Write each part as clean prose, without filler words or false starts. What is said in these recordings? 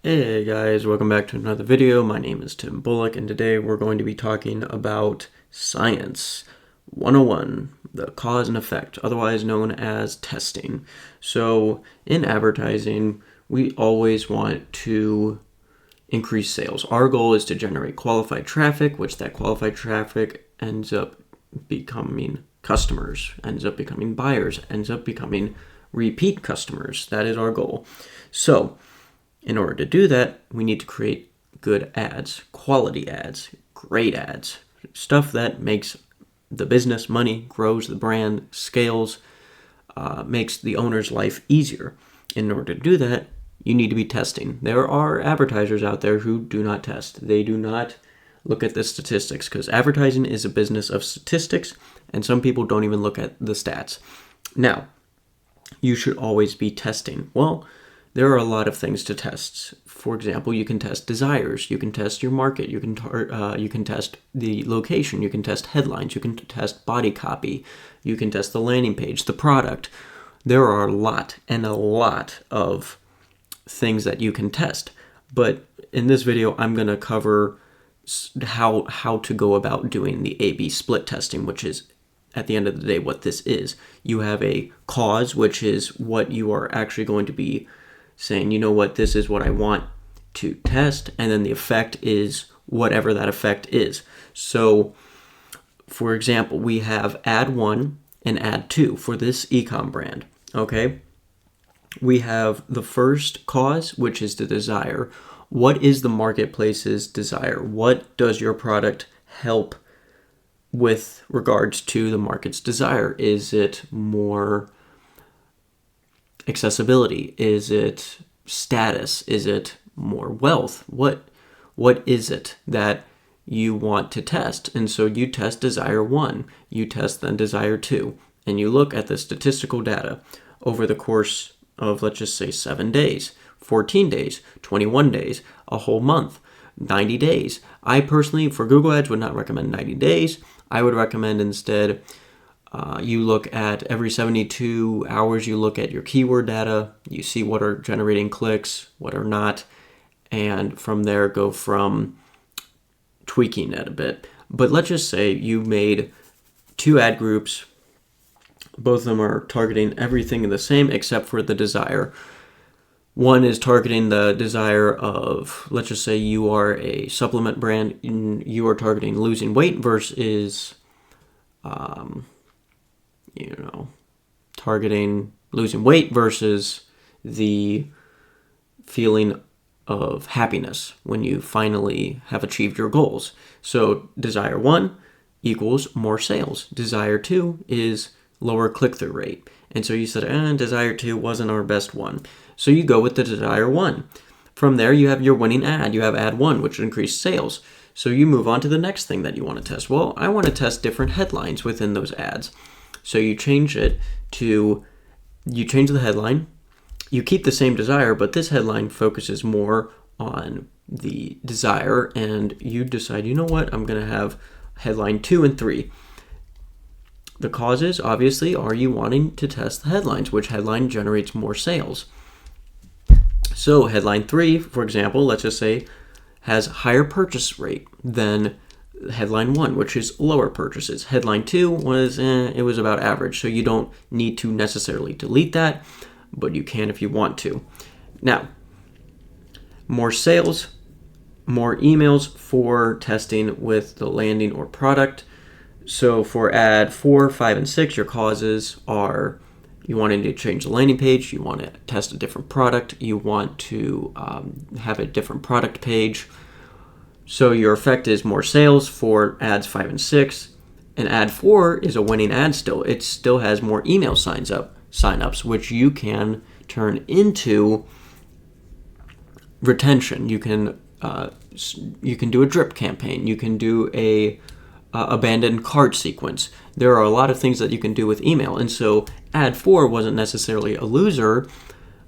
Hey guys, welcome back to another video. My name is Tim Bullock, and today we're going to be talking about Science 101, the cause and effect, otherwise known as testing. So in advertising, we always want to increase sales. Our goal is to generate qualified traffic, which that qualified traffic ends up becoming customers, ends up becoming buyers, ends up becoming repeat customers. That is our goal. So in order to do that, we need to create good ads, quality ads, great ads, stuff that makes the business money, grows the brand, scales, makes the owner's life easier. In order to do that, you need to be testing. There are advertisers out there who do not test. They do not look at the statistics because advertising is a business of statistics, and some people don't even look at the stats. Now, you should always be testing. Well, there are a lot of things to test. For example, you can test desires, you can test your market, you can test the location, you can test headlines, you can test body copy, you can test the landing page, the product. There are a lot of things that you can test. But in this video, I'm going to cover how to go about doing the A/B split testing, which is at the end of the day what this is. You have a cause, which is what you are actually going to be saying, you know what, this is what I want to test, and then the effect is whatever that effect is. So, for example, we have ad 1 and ad 2 for this ecom brand, okay? We have the first cause, which is the desire. What is the marketplace's desire? What does your product help with regards to the market's desire? Is it more accessibility? Is it status? Is it more wealth? What is it that you want to test? And so you test desire 1, you test then desire 2, and you look at the statistical data over the course of, let's just say, 7 days, 14 days, 21 days, a whole month, 90 days. I personally, for Google Ads, would not recommend 90 days. I would recommend instead you look at every 72 hours, you look at your keyword data, you see what are generating clicks, what are not, and from there go from tweaking it a bit. But let's just say you made 2 ad groups. Both of them are targeting everything the same except for the desire. One is targeting the desire of, let's just say you are a supplement brand, and you are targeting losing weight versus targeting losing weight versus the feeling of happiness when you finally have achieved your goals. So desire 1 equals more sales. Desire 2 is lower click-through rate. And so you said, desire 2 wasn't our best one. So you go with the desire 1. From there, you have your winning ad. You have ad 1, which increased sales. So you move on to the next thing that you want to test. Well, I want to test different headlines within those ads. So you change it to, you change the headline, you keep the same desire, but this headline focuses more on the desire, and you decide, you know what, I'm going to have headline 2 and 3. The causes, obviously, are you wanting to test the headlines, which headline generates more sales. So headline 3, for example, let's just say, has higher purchase rate than headline 1, which is lower purchases. Headline 2 was, it was about average, so you don't need to necessarily delete that, but you can if you want to. Now, more sales, more emails for testing with the landing or product. So for ad 4, 5, and 6, your causes are you wanting to change the landing page, you want to test a different product, you want to have a different product page. So your effect is more sales for ads 5 and 6. And ad 4 is a winning ad still. It still has more email signups, which you can turn into retention. You can do a drip campaign. You can do a abandoned cart sequence. There are a lot of things that you can do with email. And so ad 4 wasn't necessarily a loser,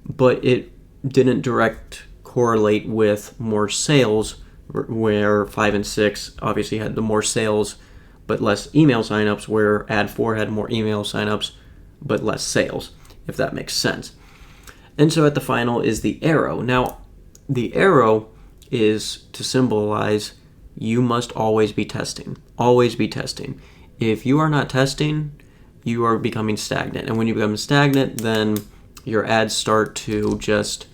but it didn't direct correlate with more sales, where 5 and 6 obviously had the more sales but less email signups, where ad 4 had more email signups but less sales, if that makes sense. And so at the final is the arrow. Now, The arrow is to symbolize you must always be testing. Always be testing. If you are not testing, you are becoming stagnant. And when you become stagnant, then your ads start to just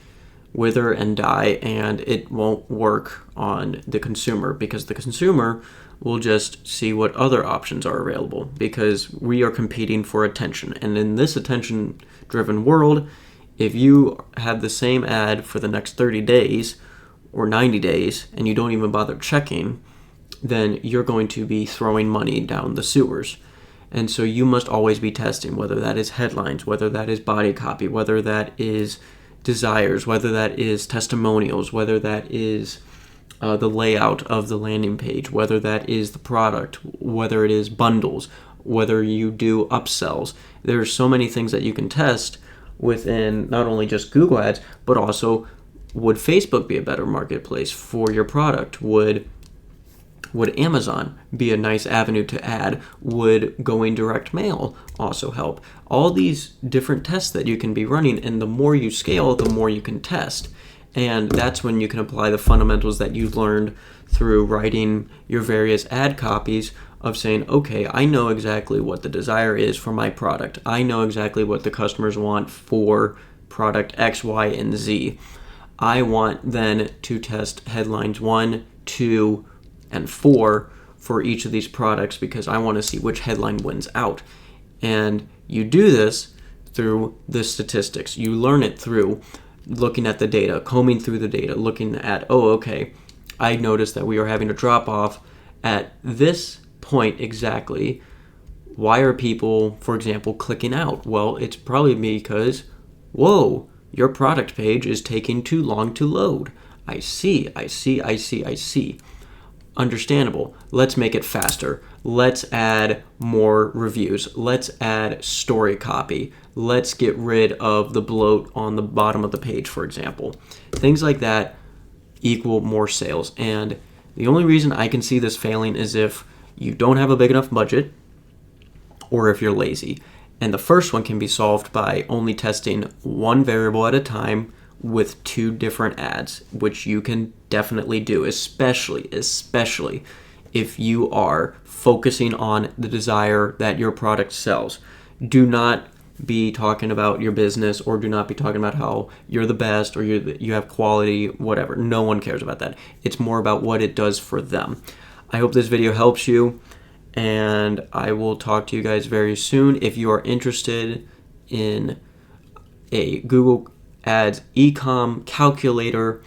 wither and die, and it won't work on the consumer, because the consumer will just see what other options are available, because we are competing for attention. And in this attention-driven world, if you have the same ad for the next 30 days or 90 days and you don't even bother checking, then you're going to be throwing money down the sewers. And so you must always be testing, whether that is headlines, whether that is body copy, whether that is desires, whether that is testimonials, whether that is the layout of the landing page, whether that is the product, whether it is bundles, whether you do upsells. There are so many things that you can test within not only just Google Ads, but also, would Facebook be a better marketplace for your product? Would Amazon be a nice avenue to add? Would going direct mail also help? All these different tests that you can be running, and the more you scale, the more you can test. And that's when you can apply the fundamentals that you've learned through writing your various ad copies of saying, okay, I know exactly what the desire is for my product. I know exactly what the customers want for product X, Y, and Z. I want then to test headlines 1, 2, and 4 for each of these products, because I want to see which headline wins out. And you do this through the statistics. You learn it through looking at the data, combing through the data, looking at, oh, okay, I noticed that we are having a drop off at this point exactly. Why are people, for example, clicking out? Well, it's probably because, whoa, your product page is taking too long to load. I see. Understandable. Let's make it faster. Let's add more reviews. Let's add story copy. Let's get rid of the bloat on the bottom of the page, for example. Things like that equal more sales. And the only reason I can see this failing is if you don't have a big enough budget, or if you're lazy. And the first one can be solved by only testing one variable at a time with 2 different ads, which you can definitely do, especially if you are focusing on the desire that your product sells. Do not be talking about your business, or do not be talking about how you're the best, or you have quality, whatever. No one cares about that. It's more about what it does for them. I hope this video helps you, and I will talk to you guys very soon. If you are interested in a Google Ads e-com calculator,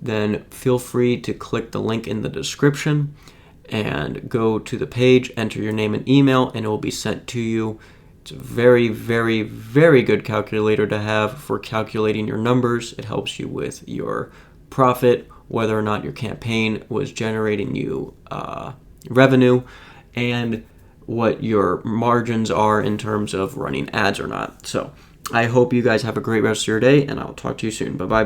then feel free to click the link in the description and go to the page, enter your name and email, and it will be sent to you. It's a very, very, very good calculator to have for calculating your numbers. It helps you with your profit, whether or not your campaign was generating you revenue, and what your margins are in terms of running ads or not. So I hope you guys have a great rest of your day, and I'll talk to you soon. Bye-bye.